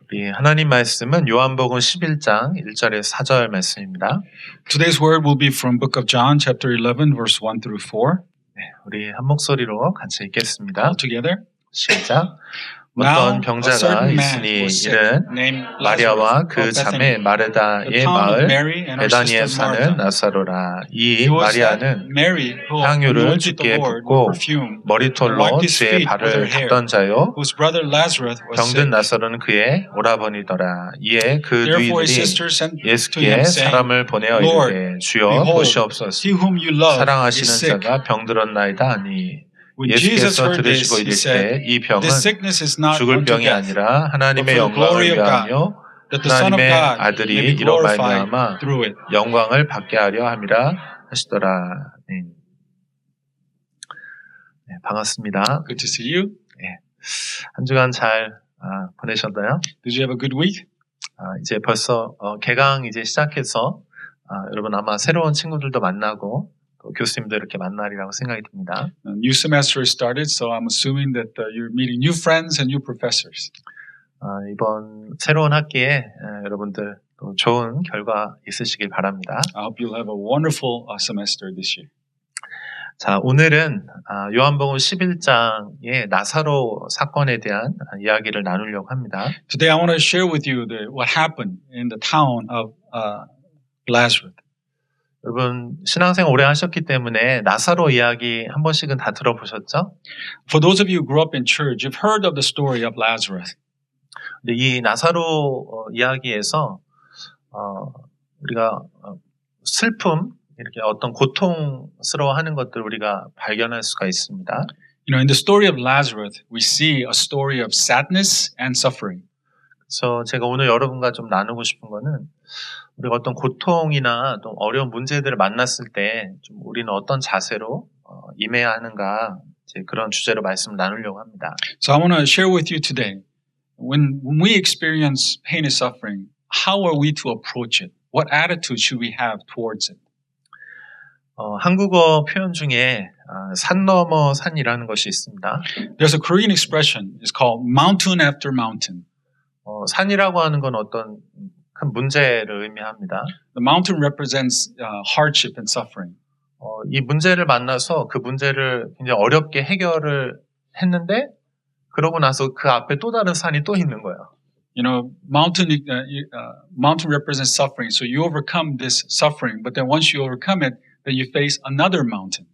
우리 하나님 말씀은 요한복음 11장 1절에서 4절 말씀입니다. Today's word will be from Book of John, chapter 11, verse 1 through 4. 네, 우리 한 목소리로 같이 읽겠습니다. All together. 시작. 어떤 병자가 있으니 이는 마리아와 그 자매 마르다의 마을 베다니에 사는 나사로라. 이 마리아는 향유를 주께 붓고 머리털로 주의 발을 닦던 자요. 병든 나사로는 그의 오라버니더라. 이에 그 누이들이 예수께 사람을 보내어 이르되 주여 보시옵소서. 사랑하시는 자가 병들었나이다 하니 예수께서 들으시고 이르시되 이 병은 죽을 병이 아니라 하나님의 영광을 위하며 하나님의 아들이 이로 말미암아 영광을 받게 하려 함이라 하시더라. 네, 반갑습니다. Good to see you. 네, 한 주간 잘 보내셨나요? Did you have a good week? 이제 벌써 개강 이제 시작해서 여러분 아마 새로운 친구들도 만나고 교수님도 이렇게 만나리라고 생각이 듭니다. New semester has started, so I'm assuming that you're meeting new friends and new professors. 이번 새로운 학기에 여러분들 또 좋은 결과 있으시길 바랍니다. I hope you'll have a wonderful semester this year. 자, 오늘은 요한복음 11장의 나사로 사건에 대한 이야기를 나누려고 합니다. Today I want to share with you what happened in the town of Lazarus. 여러분 신앙생활 오래 하셨기 때문에 나사로 이야기 한 번씩은 다 들어보셨죠? For those of you who grew up in church, you've heard of the story of Lazarus. 근데 이 나사로 이야기에서 우리가 슬픔, 이렇게 어떤 고통스러워하는 것들 우리가 발견할 수가 있습니다. You know, in the story of Lazarus, we see a story of sadness and suffering. 그래서 제가 오늘 여러분과 좀 나누고 싶은 거는 우리가 어떤 고통이나 또 어려운 문제들을 만났을 때 좀 우리는 어떤 자세로 임해야 하는가 이제 그런 주제로 말씀을 나누려고 합니다. So I want to share with you today, when we experience pain and suffering, how are we to approach it? What attitude should we have towards it? 한국어 표현 중에 산 넘어 산이라는 것이 있습니다. There's a Korean expression. It's called mountain after mountain. 산이라고 하는 건 어떤 큰 문제를 의미합니다. The mountain represents hardship and suffering. 이 문제를 만나서 그 문제를 굉장히 어렵게 해결을 했는데 그러고 나서 그 앞에 또 다른 산이 또 있는 거예요. You know, mountain represents suffering. So you overcome this suffering, but then once you overcome it, then you face another mountain.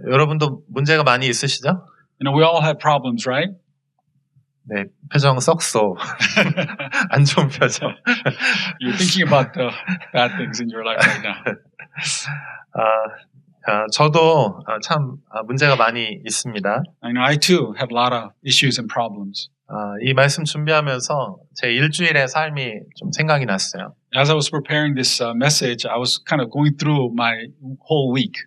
여러분도 문제가 많이 있으시죠? You know, we all have problems, right? 네, 표정 썩소. 안 좋은 표정. You're thinking about the bad things in your life right now. 저도 참 문제가 많이 있습니다. I know I too have a lot of issues and problems. 이 말씀 준비하면서 제 일주일의 삶이 좀 생각이 났어요. As I was preparing this message, I was kind of going through my whole week.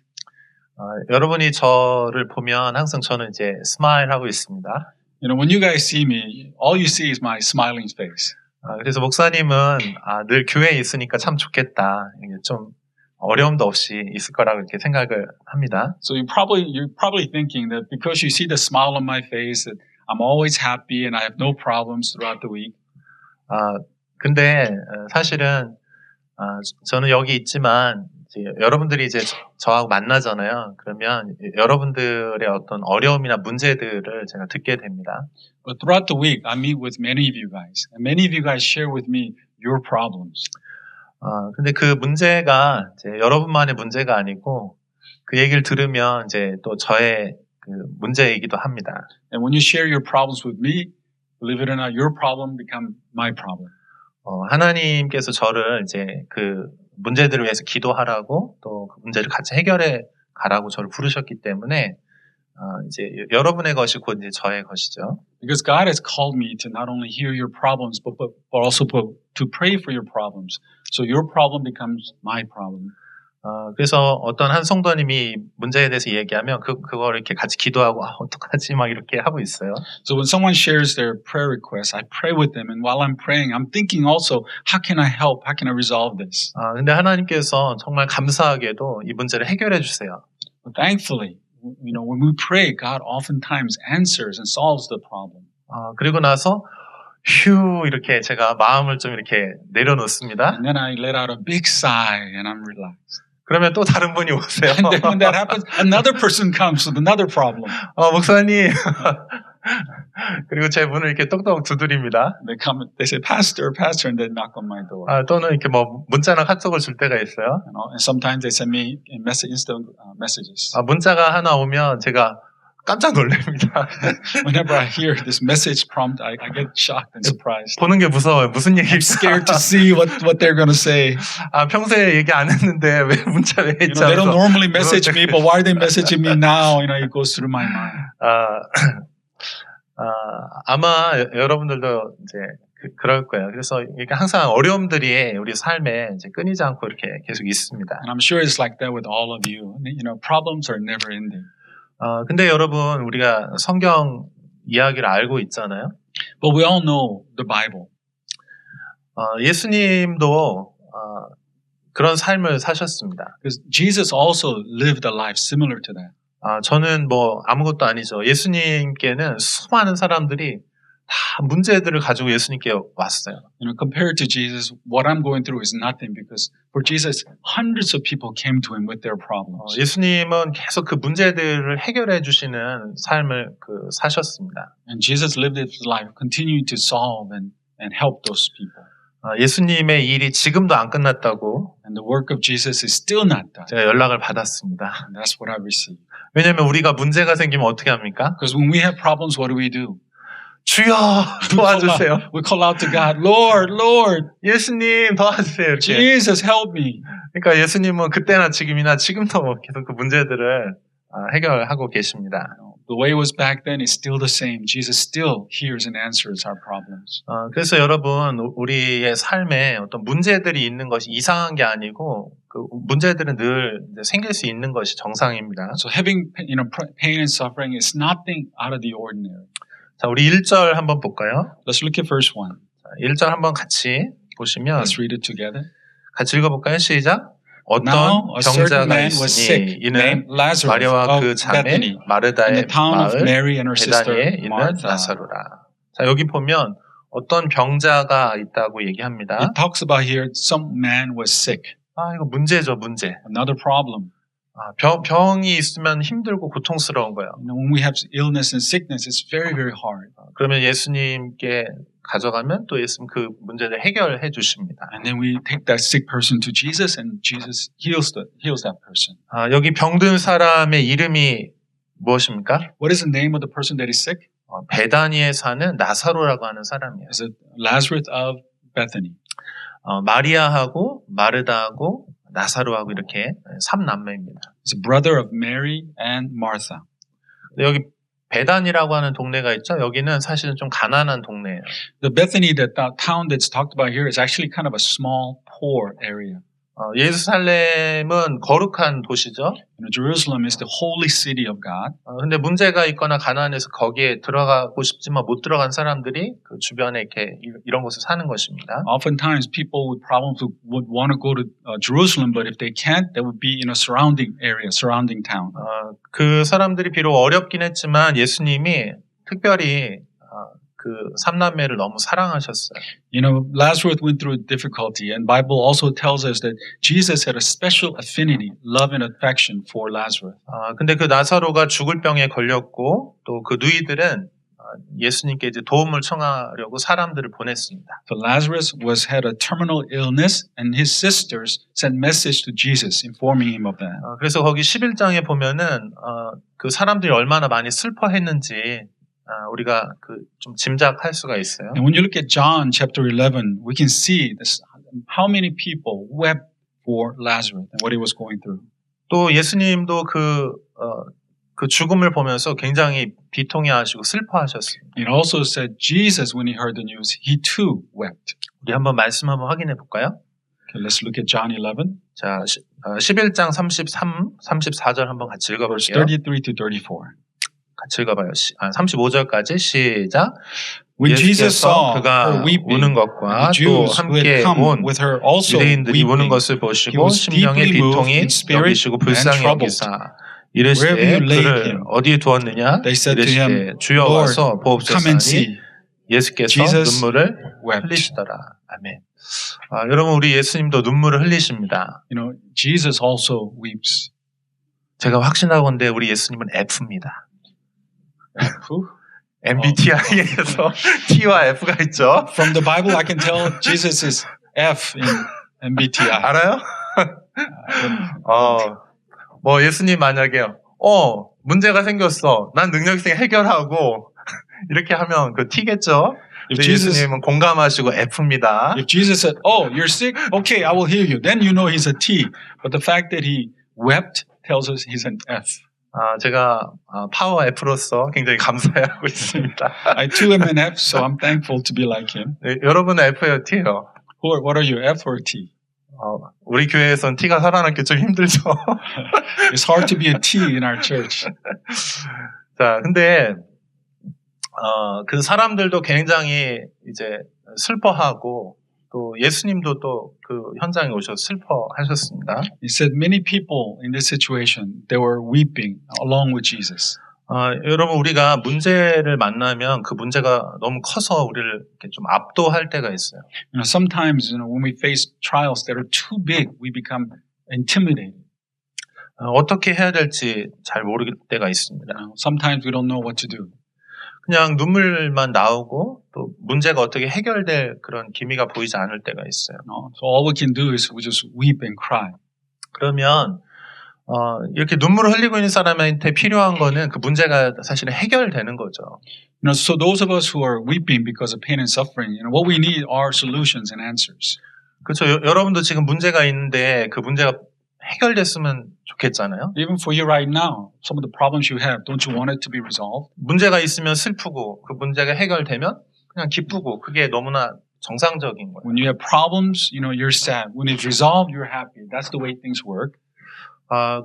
여러분이 저를 보면 항상 저는 이제 스마일 하고 있습니다. You know, when you guys see me, all you see is my smiling face. 그래서 목사님은 늘 교회에 있으니까 참 좋겠다. 좀 어려움도 없이 있을 거라고 이렇게 생각을 합니다. So you're probably thinking that because you see the smile on my face, that I'm always happy and I have no problems throughout the week. 근데 사실은 저는 여기 있지만 이제 여러분들이 이제 저하고 만나잖아요. 그러면 여러분들의 어떤 어려움이나 문제들을 제가 듣게 됩니다. But throughout the week, I meet with many of you guys, and many of you guys share with me your problems. 근데 그 문제가 이제 여러분만의 문제가 아니고 그 얘기를 들으면 이제 또 저의 그 문제이기도 합니다. And when you share your problems with me, believe it or not, your problem become my problem. 하나님께서 저를 이제 그 문제들을 위해서 기도하라고 또 그 문제를 같이 해결해 가라고 저를 부르셨기 때문에 이제 여러분의 것이 곧 이제 저의 것이죠. Because God has called me to not only hear your problems, but also to pray for your problems. So your problem becomes my problem. 그래서 어떤 한 성도님이 문제에 대해서 얘기하면 그걸 이렇게 같이 기도하고 어떡하지 막 이렇게 하고 있어요. So when someone shares their prayer request, I pray with them, and while I'm praying, I'm thinking also, how can I help? How can I resolve this? 근데 하나님께서 정말 감사하게도 이 문제를 해결해 주세요. But thankfully, you know, when we pray, God oftentimes answers and solves the problem. 그리고 나서 휴 이렇게 제가 마음을 좀 이렇게 내려놓습니다. And then I let out a big sigh and I'm relaxed. 그러면 또 다른 분이 오세요. And then when that happens, another person comes with another problem. 목사님. 그리고 제 문을 이렇게 똑똑 두드립니다. They come, they say, Pastor, Pastor, and they knock on my door. 또는 이렇게 뭐 문자나 카톡을 줄 때가 있어요. And sometimes they send me instant messages. 문자가 하나 오면 제가 깜짝 놀랍니다. Whenever I hear this message prompt, I get shocked and surprised. 보는 게 무서워요. 무슨 I'm 얘기일까? scared to see what they're going to say. 평소에 얘기 안 했는데 왜 문자 왜 했지? They don't normally message me, but why are they messaging me now? It goes through my mind. 아마 여러분들도 이제 그럴 거예요. 그래서 이게 항상 어려움들이 우리 삶에 이제 끊이지 않고 이렇게 계속 있습니다. And I'm sure it's like that with all of you. Problems are never ending. 근데 여러분 우리가 성경 이야기를 알고 있잖아요. But we all know the Bible. 예수님도 그런 삶을 사셨습니다. Because Jesus also lived a life similar to that. 저는 뭐 아무것도 아니죠. 예수님께는 수많은 사람들이 다 문제들을 가지고 예수님께 왔어요. Compared to Jesus, what I'm going through is nothing because for Jesus, hundreds of people came to him with their problems. 예수님은 계속 그 문제들을 해결해 주시는 삶을 사셨습니다. And Jesus lived his life, continuing to solve and help those people. 예수님의 일이 지금도 안 끝났다고 And the work of Jesus is still not done. 제가 연락을 받았습니다. And that's what I received. 왜냐하면 우리가 문제가 생기면 어떻게 합니까? Because when we have problems, what do? 주여 도와주세요. We call out to God, Lord, Lord. 예수님 도와주세요. 이렇게. Jesus, help me. 그러니까 예수님은 그때나 지금이나 지금도 계속 그 문제들을 해결하고 계십니다. The way it was back then is still the same. Jesus still hears and answers our problems. 그래서 여러분 우리의 삶에 어떤 문제들이 있는 것이 이상한 게 아니고 그 문제들은 늘 생길 수 있는 것이 정상입니다. So having pain and suffering is nothing out of the ordinary. 자, 우리 1절 한번 볼까요? Let's look at verse 1. 1절 한번 같이 보시면 Let's read it together. 같이 읽어볼까요? 시작. 어떤 Now a certain 병자가 man was sick, 있으니 named 이는 Lazarus 마리아와 of 그 자매 Bethany, in 마르다의 the town of 마을 Mary and her sister 베다니에 있는 Martha. 나사로라. 자, 여기 보면 어떤 병자가 있다고 얘기합니다. It talks about here some man was sick. 이거 문제죠, 문제. Another problem. 병이 있으면 힘들고 고통스러운 거예요. When we have illness and sickness, it's very, very hard. 그러면 예수님께 가져가면 또 예수님 그 문제를 해결해 주십니다. And then we take that sick person to Jesus, and Jesus heals that person. 여기 병든 사람의 이름이 무엇입니까? What is the name of the person that is sick? 베다니에 사는 나사로라고 하는 사람이에요. Is it Lazarus of Bethany? 마리아하고 마르다하고 나사로하고 이렇게 3남매입니다. It's a brother of Mary and Martha. 여기 베단이라고 하는 동네가 있죠. 여기는 사실은 좀 가난한 동네예요. The Bethany, the town that's talked about here, is actually kind of a small, poor area. 예루살렘은 거룩한 도시죠. Jerusalem is the holy city of God. 근데 문제가 있거나 가난해서 거기에 들어가고 싶지만 못 들어간 사람들이 그 주변에 이렇게 이런 곳에 사는 것입니다. Oftentimes, people with problems would want to go to Jerusalem, but if they can't, they would be in a surrounding area, surrounding town. 그 사람들이 비록 어렵긴 했지만 예수님이 특별히 그 삼남매를 너무 사랑하셨어요. Lazarus went through difficulty, and Bible also tells us that Jesus had a special affinity, love and affection for Lazarus. 근데 그 나사로가 죽을 병에 걸렸고 또 그 누이들은 예수님께 이제 도움을 청하려고 사람들을 보냈습니다. So Lazarus had a terminal illness, and his sisters sent message to Jesus, informing him of that. 그래서 거기 11장에 보면은 그 사람들이 얼마나 많이 슬퍼했는지. 우리가 좀 짐작할 수가 있어요. And when you look at John chapter 11, we can see this, how many people wept for Lazarus and what he was going through. 또 예수님도 그 죽음을 보면서 굉장히 비통해하시고 슬퍼하셨습니다. It also said Jesus, when he heard the news, he too wept. 우리 한번 말씀 한번 확인해 볼까요? Okay, let's look at John 11. 자, 11장 34절 한번 같이 읽어볼게요. 33 to 34. 같이 읽어봐요. 35절까지 시작. When Jesus saw 그가 her weeping, 우는 것과 the 또 Jews who 함께 had come 온 with her also 유대인들이 우는 weeping, 것을 he 보시고 was 심령의 deeply moved 비통이 in spirit 여기시고 and 불쌍히 troubled. 여기사 Where have 이르시되 you laid 그를 him? 어디에 두었느냐 They said to 이르시되 him, 주여 Lord, 와서 come and 보옵소서하니 see. 예수께서 Jesus 눈물을 wept. 흘리시더라. 아멘. 여러분 우리 예수님도 눈물을 흘리십니다. You know, Jesus also weeps. 제가 확신하건대 우리 예수님은 F입니다. Who? MBTI에서 T와 F가 있죠. From the Bible, I can tell Jesus is F in MBTI. 알아요? 뭐 예수님 만약에 문제가 생겼어. 난 능력 있으니 해결하고 이렇게 하면 그 T겠죠. 예수님은 공감하시고 F입니다. If Jesus said, "Oh, you're sick? Okay, I will heal you," then you know he's a T. But the fact that he wept tells us he's an F. 제가 파워 F로서 굉장히 감사해하고 있습니다. I too am an F, so I'm thankful to be like him. 네, 여러분은 F예요, T예요? What are you, F or T? 우리 교회에선 T가 살아남기 좀 힘들죠. It's hard to be a T in our church. 자, 근데 그 사람들도 굉장히 이제 슬퍼하고 또 예수님도 또 그 현장에 오셔서 슬퍼하셨습니다. He said many people in this situation, they were weeping along with Jesus. 여러분 우리가 문제를 만나면 그 문제가 너무 커서 우리를 이렇게 좀 압도할 때가 있어요. You know, sometimes, you know, when we face trials that are too big, we become intimidated. 어떻게 해야 될지 잘 모를 때가 있습니다. You know, sometimes we don't know what to do. 그냥 눈물만 나오고 또 문제가 어떻게 해결될 그런 기미가 보이지 않을 때가 있어요. So all we can do is we just weep and cry. 그러면 이렇게 눈물을 흘리고 있는 사람한테 필요한 거는 그 문제가 사실은 해결되는 거죠. You know, so those of us who are weeping because of pain and suffering, you know, what we need are solutions and answers. 그렇죠. 여러분도 지금 문제가 있는데 그 문제가 해결됐으면 좋겠잖아요. Even for you right now, some of the problems you have, don't you want it to be resolved? 문제가 있으면 슬프고 그 문제가 해결되면 그냥 기쁘고 그게 너무나 정상적인 거예요. When you have problems, you know, you're sad. When it's resolved, you're happy. That's the way things work.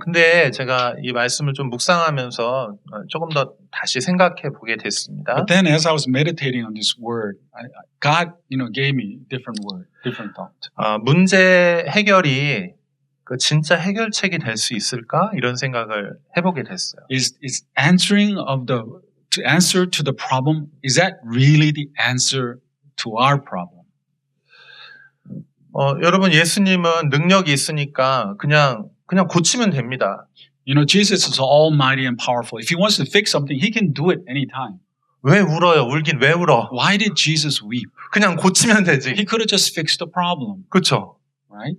근데 제가 이 말씀을 좀 묵상하면서 조금 더 다시 생각해 보게 됐습니다. But then as I was meditating on this word, God, you know, gave me different word, different thought. 문제 해결이 그 진짜 해결책이 될 수 있을까? 이런 생각을 해보게 됐어요. Is to answer to the problem, is that really the answer to our problem? 여러분 예수님은 능력이 있으니까 그냥 고치면 됩니다. You know, Jesus is almighty and powerful. If he wants to fix something, he can do it anytime. 왜 울어요? 울긴 왜 울어? Why did Jesus weep? 그냥 고치면 되지. He could have just fixed the problem. 그렇죠? Right?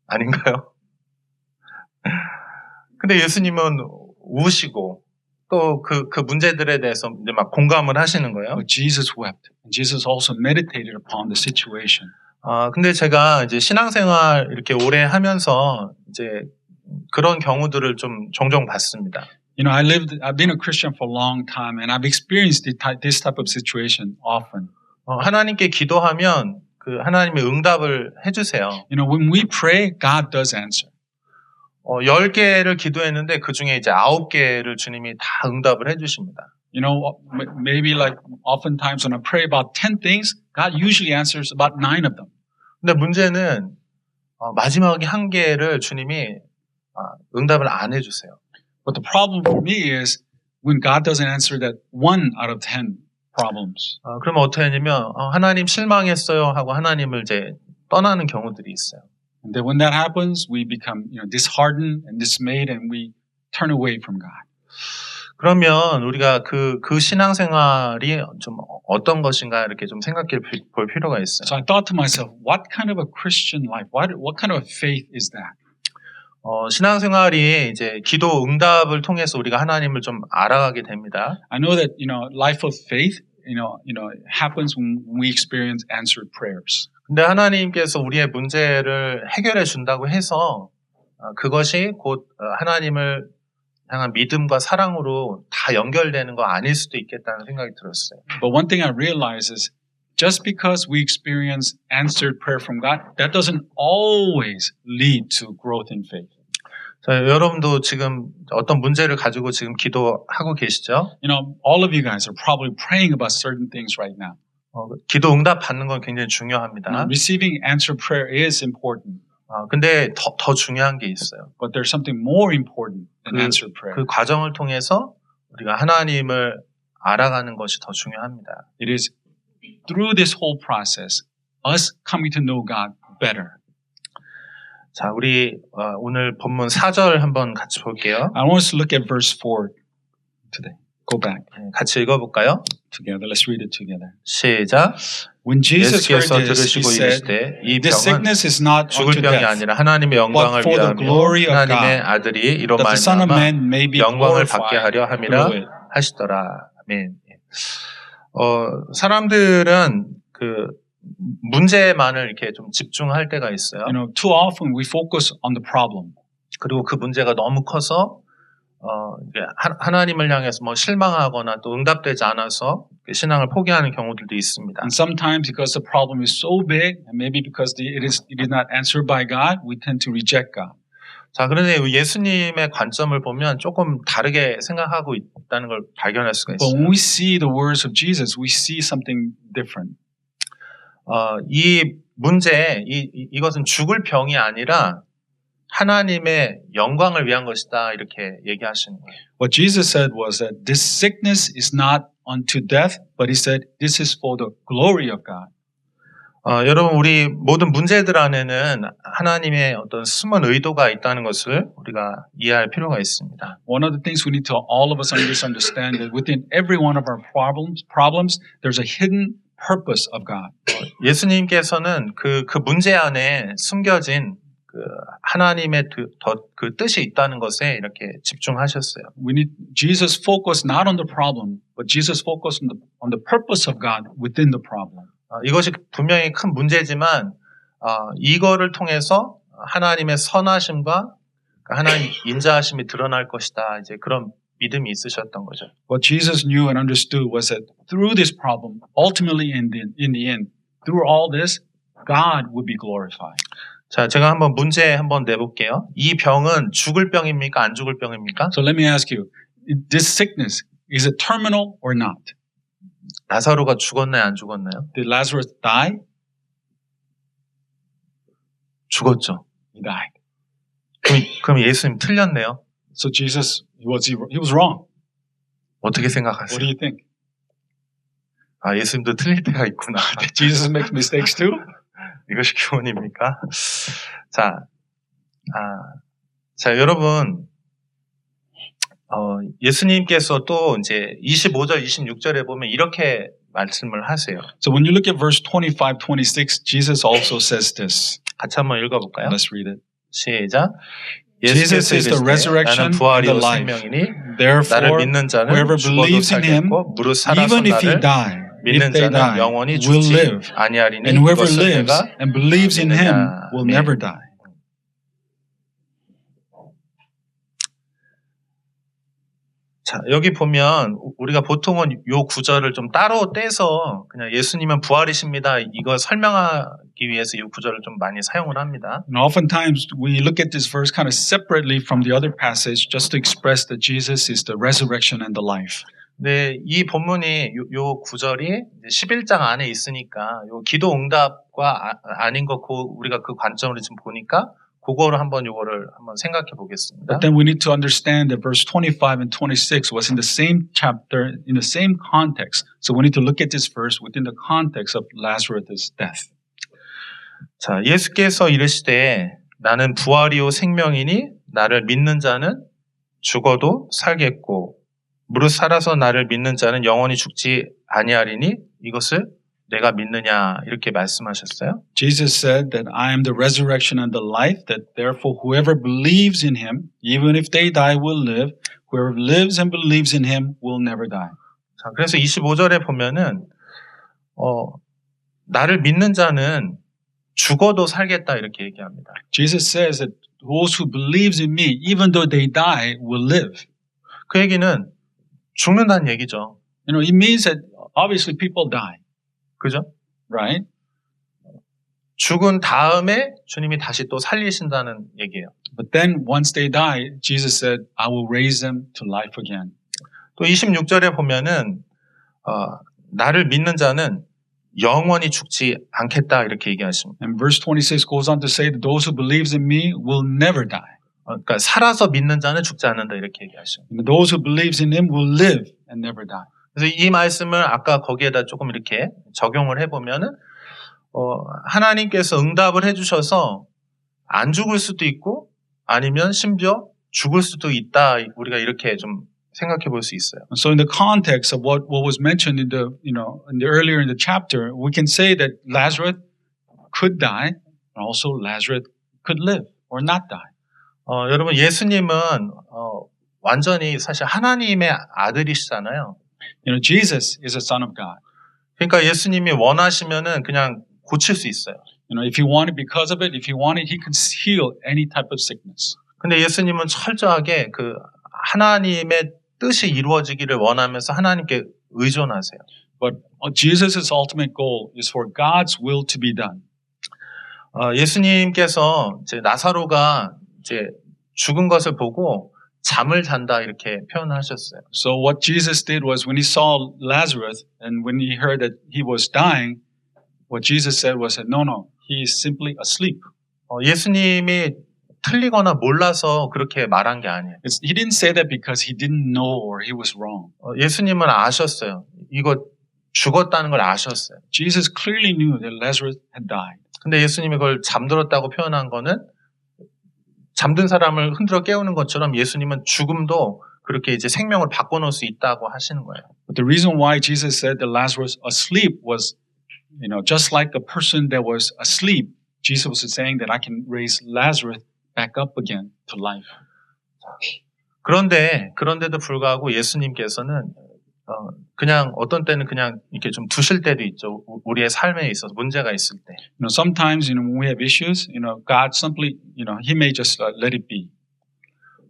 아닌가요? 근데 예수님은 우시고 또 그 문제들에 대해서 이제 막 공감을 하시는 거예요. But Jesus wept. And Jesus also meditated upon the situation. 근데 제가 이제 신앙생활 이렇게 오래 하면서 이제 그런 경우들을 좀 종종 봤습니다. You know, I've been a Christian for a long time, and I've experienced this type of situation often. 하나님께 기도하면 그 하나님의 응답을 해주세요. You know, when we pray, God does answer. 10개를 기도했는데 그 중에 이제 9개를 주님이 다 응답을 해주십니다. You know, maybe like oftentimes when I pray about 10 things, God usually answers about 9 of them. 근데 문제는 마지막에 1개를 주님이 응답을 안 해주세요. But the problem for me is when God doesn't answer that 1 out of 10 problems. 그러면 어떻게 하냐면 하나님 실망했어요 하고 하나님을 이제 떠나는 경우들이 있어요. And then when that happens, we become, you know, disheartened and dismayed, and we turn away from God. 그러면 우리가 그 신앙생활이 좀 어떤 것인가 이렇게 좀 생각해 볼 필요가 있어요. So I thought to myself, what kind of a Christian life? What kind of a faith is that? 신앙생활이 이제 기도 응답을 통해서 우리가 하나님을 좀 알아가게 됩니다. I know that, you know, life of faith, you know, happens when we experience answered prayers. 근데 하나님께서 우리의 문제를 해결해 준다고 해서 그것이 곧 하나님을 향한 믿음과 사랑으로 다 연결되는 거 아닐 수도 있겠다는 생각이 들었어요. But one thing I realize is just because we experience answered prayer from God, that doesn't always lead to growth in faith. 자, 여러분도 지금 어떤 문제를 가지고 지금 기도하고 계시죠? You know, all of you guys are probably praying about certain things right now. 기도 응답 받는 건 굉장히 중요합니다. Receiving answered prayer is important. 근데 더 중요한 게 있어요. But there's something more important than answered prayer. 그 과정을 통해서 우리가 하나님을 알아가는 것이 더 중요합니다. It is through this whole process, us coming to know God better. 자, 우리 오늘 본문 4절 한번 같이 볼게요. I want us to look at verse 4 today. Go back 같이 읽어볼까요? together. Let's read it together. 시작. When Jesus heard 예수께서 this, he 들으시고 said, 이르시되 이 "This 병은 sickness is not 죽을 unto 병이 death, 아니라 하나님의 영광을 but for the 위하며 glory of 하나님의 God, 아들이 이로 that the Son of 말미암아 Man may be 영광을 받게 하려 glorified 함이라 through it." 하시더라. 아멘. 사람들은 그 문제만을 이렇게 좀 집중할 때가 있어요. You know, too often we focus on the problem. 그리고 그 문제가 너무 커서 이제 하나님을 향해서 뭐 실망하거나 또 응답되지 않아서 신앙을 포기하는 경우들도 있습니다. And sometimes because the problem is so big, and maybe because it is not answered by God, we tend to reject God. 자, 그런데 예수님의 관점을 보면 조금 다르게 생각하고 있다는 걸 발견할 수가 But 있어요. when we see the words of Jesus, we see something different. 이 문제, 이것은 죽을 병이 아니라 하나님의 영광을 위한 것이다 이렇게 얘기하시는 거예요. What Jesus said was that this sickness is not unto death, but he said this is for the glory of God. 여러분, 우리 모든 문제들 안에는 하나님의 어떤 숨은 의도가 있다는 것을 우리가 이해할 필요가 있습니다. One of the things we need to all of us understand that within every one of our problems, there's a hidden purpose of God. 예수님께서는 그 문제 안에 숨겨진 그 하나님의 그 뜻이 있다는 것에 이렇게 집중하셨어요. Jesus focused not on the problem, but Jesus focused on the purpose of God within the problem. 이것이 분명히 큰 문제지만 이거를 통해서 하나님의 선하심과 하나님 인자하심이 드러날 것이다. 이제 그런 믿음이 있으셨던 거죠. What Jesus knew and understood was that through this problem, ultimately in the end, through all this, God would be glorified. 자, 제가 한번 문제 한번 내볼게요. 이 병은 죽을 병입니까? 안 죽을 병입니까? So let me ask you, this sickness, is it terminal or not? 나사로가 죽었나요? 안 죽었나요? Did Lazarus die? 죽었죠. He died. 그럼 예수님 틀렸네요. So Jesus, he was wrong. 어떻게 What 생각하세요? do you think? 예수님도 틀릴 때가 있구나. Did Jesus make mistakes too? 이것이 교훈입니까? 자, 여러분, 예수님께서도 이제 25절, 26절에 보면 이렇게 말씀을 하세요. So when you look at verse 25, 26, Jesus also says this. 같이 한번 읽어볼까요? Let's read it. 시작. Jesus is the resurrection 나는 and 부활이요 the life. 생명이니 나를 Therefore, 믿는 자는 whoever 죽어도 believes in him, 살겠고 무릇 살아서 even if he 나를 die, 믿는 if they 자는 die, 영원히 will 죽지 live. 아니하리니 And whoever 이것을 lives 내가 and believes in him will 믿느냐. never die. 자, 여기 보면 우리가 보통은 요 구절을 좀 따로 떼서 그냥 예수님은 부활이십니다. 이거 설명하기 위해서 이 구절을 좀 많이 사용을 합니다. And oftentimes we look at this verse kind of separately from the other passage just to express that Jesus is the resurrection and the life. 네, 이 본문이 요 구절이 11장 안에 있으니까 요 기도 응답과 아닌 거 우리가 그 관점으로 지금 보니까 그거를 요거를 한번 생각해 보겠습니다. But then we need to understand that verse 25 and 26 was in the same chapter, in the same context. So we need to look at this verse within the context of Lazarus' death. 자, 예수께서 이르시되 나는 부활이요 생명이니 나를 믿는 자는 죽어도 살겠고 무릇 살아서 나를 믿는 자는 영원히 죽지 아니하리니 이것을 내가 믿느냐 이렇게 말씀하셨어요. Jesus said that I am the resurrection and the life, that therefore whoever believes in him, even if they die, will live. Whoever lives and believes in him will never die. 자, 그래서 25절에 보면은 나를 믿는 자는 죽어도 살겠다 이렇게 얘기합니다. Jesus says that those who believes in me, even though they die, will live. 그 얘기는 죽는다는 얘기죠. You know, it means that obviously people die, 그죠? right? 죽은 다음에 주님이 다시 또 살리신다는 얘기예요. But then once they die, Jesus said, I will raise them to life again. 또 26절에 보면은 나를 믿는 자는 영원히 죽지 않겠다 이렇게 얘기하십니다. And verse 26 goes on to say that those who believes in me will never die. 그러니까 살아서 믿는 자는 죽지 않는다 이렇게 얘기하십니다. And those who believes in him will live and never die. 그래서 이 말씀을 아까 거기에다 조금 이렇게 적용을 해보면은 하나님께서 응답을 해주셔서 안 죽을 수도 있고 아니면 심지어 죽을 수도 있다. 우리가 이렇게 좀 생각해 볼 수 있어요. So in the context of what was mentioned in the earlier in the chapter, we can say that Lazarus could die, and also Lazarus could live or not die. 여러분 예수님은 완전히 사실 하나님의 아들이시잖아요. Jesus is a son of God. 그러니까 예수님이 원하시면은 그냥 고칠 수 있어요. If he wanted, because of it, if he wanted, he could heal any type of sickness. 근데 예수님은 철저하게 그 하나님의 뜻이 이루어지기를 원하면서 하나님께 의존하세요. But Jesus' ultimate goal is for God's will to be done. 예수님께서 이제 나사로가 이제 죽은 것을 보고 잠을 잔다 이렇게 표현하셨어요. So what Jesus did was when he saw Lazarus and when he heard that he was dying, what Jesus said was, no, he is simply asleep. 예수님이 틀리거나 몰라서 그렇게 말한 게 아니에요. He didn't say that because he didn't know or he was wrong. 예수님은 아셨어요. 이거 죽었다는 걸 아셨어요. Jesus clearly knew that Lazarus had died. 근데 예수님이 그걸 잠들었다고 표현한 거는 잠든 사람을 흔들어 깨우는 것처럼 예수님은 죽음도 그렇게 이제 생명을 바꿔놓을 수 있다고 하시는 거예요. But the reason why Jesus said that Lazarus asleep was, just like a person that was asleep, Jesus was saying that I can raise Lazarus back up again to life. 그런데도 불구하고 예수님께서는 그냥 어떤 때는 그냥 이렇게 좀 두실 때도 있죠. 우리의 삶에 있어서 문제가 있을 때. Sometimes, when we have issues, God simply, He may just let it be.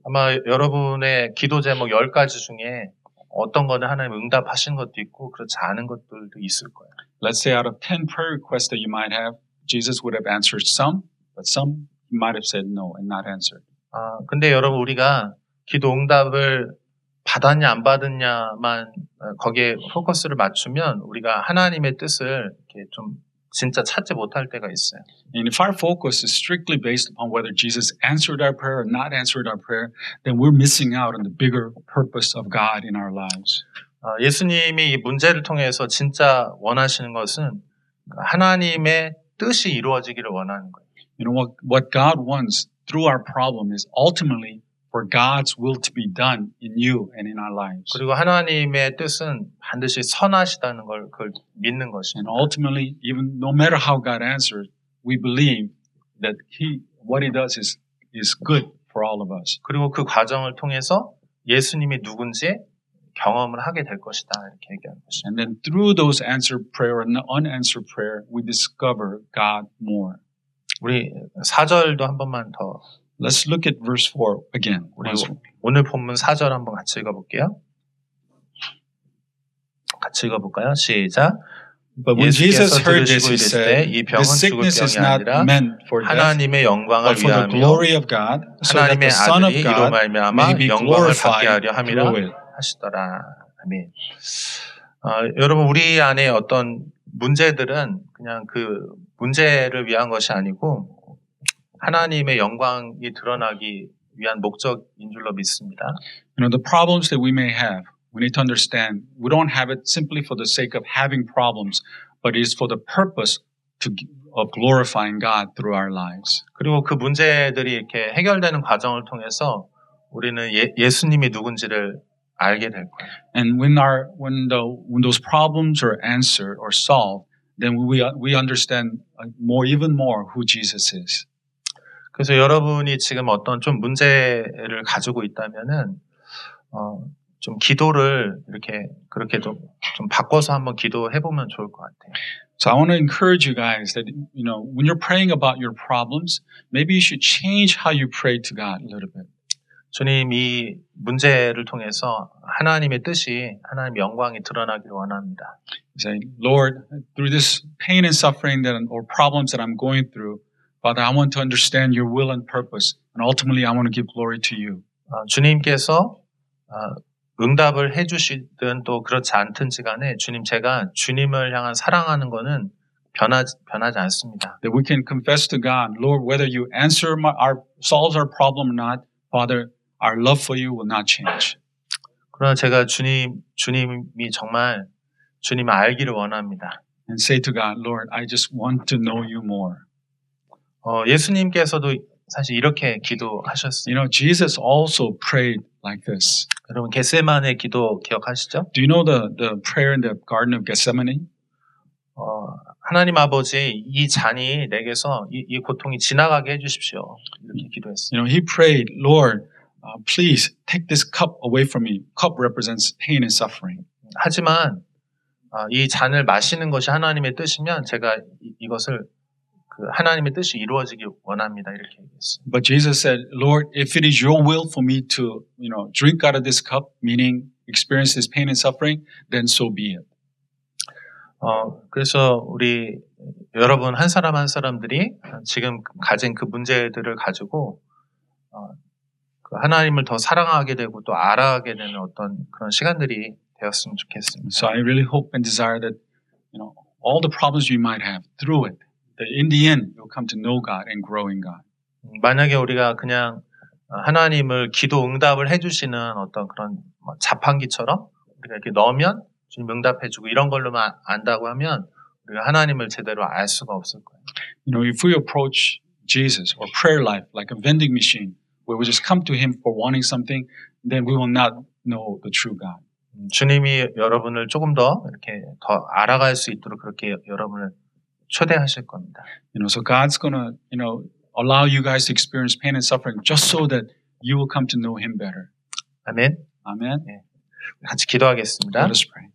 아마 여러분의 기도 제목 10가지 중에 어떤 거는 하나님 응답하신 것도 있고 그렇지 않은 것들도 있을 거예요. Let's say out of 10 prayer requests that you might have, Jesus would have answered some, but some He might have said no and not answered. 근데 여러분 우리가 기도 응답을 받았냐 안 받았냐만 거기에 포커스를 맞추면 우리가 하나님의 뜻을 이렇게 좀 진짜 찾지 못할 때가 있어요. And if our focus is strictly based upon whether Jesus answered our prayer or not answered our prayer, then we're missing out on the bigger purpose of God in our lives. 예수님이 이 문제를 통해서 진짜 원하시는 것은 하나님의 뜻이 이루어지기를 원하는 거예요. What God wants through our problem is ultimately for God's will to be done in you and in our lives. 그리고 하나님의 뜻은 반드시 선하시다는 걸 그걸 믿는 것입니다. And ultimately, even no matter how God answers, we believe that what He does is good for all of us. 그리고 그 과정을 통해서 예수님이 누군지 경험을 하게 될 것이다 이렇게 얘기하는 것입니다. And then through those answered prayer and unanswered prayer, we discover God more. 우리 4절도 한 번만 더. Let's look at verse 4 again. 우리 오늘 본문 4절 한번 같이 읽어볼게요. 같이 읽어볼까요? 시작. But when Jesus heard this, 들으시고 He said, 이 병은 "This 죽을 sickness is 병이 not 아니라 meant for death, 하나님의 영광을 but for the 위하며 glory of God, so that 하나님의 the Son of 아들이 이로 God 말미암아 may be 영광을 받게 하려 glorified 함이라 through it." 하시더라. 아멘. 여러분 우리 안에 어떤 문제들은 그냥 그 문제를 위한 것이 아니고 하나님의 영광이 드러나기 위한 목적인 줄로 믿습니다. The problems that we may have, we need to understand, we don't have it simply for the sake of having problems, but it is for the purpose of glorifying God through our lives. 그리고 그 문제들이 이렇게 해결되는 과정을 통해서 우리는 예수님이 누군지를 알게 될 거예요. And when those problems are answered or solved, then we understand even more who Jesus is. 그래서 여러분이 지금 어떤 좀 문제를 가지고 있다면은 좀 기도를 이렇게 그렇게 좀 바꿔서 한번 기도해 보면 좋을 것 같아요. So I want to encourage you guys that when you're praying about your problems, maybe you should change how you pray to God a little bit. 주님 이 문제를 통해서 하나님의 뜻이 하나님의 영광이 드러나기를 원합니다. Say, Lord, through this pain and suffering or problems that I'm going through, Father, I want to understand your will and purpose, and ultimately I want to give glory to you. 주님께서 응답을 해주시든 또 그렇지 않든지 간에 제가 주님을 향한 사랑하는 거는 변하지 않습니다. That we can confess to God, Lord, whether you solve our problem or not, Father, our love for you will not change. 그러나 제가 주님이 정말 주님을 알기를 원합니다. and say to God, Lord, I just want to know you more. 예수님께서도 사실 이렇게 기도하셨어요. You know, Jesus also prayed like this. 여러분 겟세마네 기도 기억하시죠? Do you know the prayer in the Garden of Gethsemane? 하나님 아버지 이 잔이 내게서 이 고통이 지나가게 해주십시오. 이렇게 기도했어요. You know, he prayed, Lord, please take this cup away from me. Cup represents pain and suffering. 하지만 이 잔을 마시는 것이 하나님의 뜻이면 제가 이것을 그 하나님의 뜻이 이루어지기 원합니다. 이렇게 얘기했어요. But Jesus said, Lord, if it is your will for me to, you know, drink out of this cup, meaning experience this pain and suffering, then so be it. 그래서 우리 여러분 한 사람 한 사람들이 지금 가진 그 문제들을 가지고 그 하나님을 더 사랑하게 되고 또 알아가게 되는 어떤 그런 시간들이 되었으면 좋겠습니다. So I really hope and desire that, you know, all the problems you might have through it, that in the end you'll come to know God and grow in God. 만약에 우리가 그냥 하나님을 기도 응답을 해주시는 어떤 그런 자판기처럼 우리가 이렇게 넣으면 주님 응답해주고 이런 걸로만 안다고 하면 우리가 하나님을 제대로 알 수가 없을 거예요. You know, if we approach Jesus or prayer life like a vending machine, where we just come to Him for wanting something, then we will not know the true God. 주님이 여러분을 조금 더 이렇게 더 알아갈 수 있도록 그렇게 여러분을 초대하실 겁니다. You know, so God's gonna, you know, allow you guys to experience pain and suffering just so that you will come to know Him better. 아멘. Amen. 같이 기도하겠습니다. Let us pray.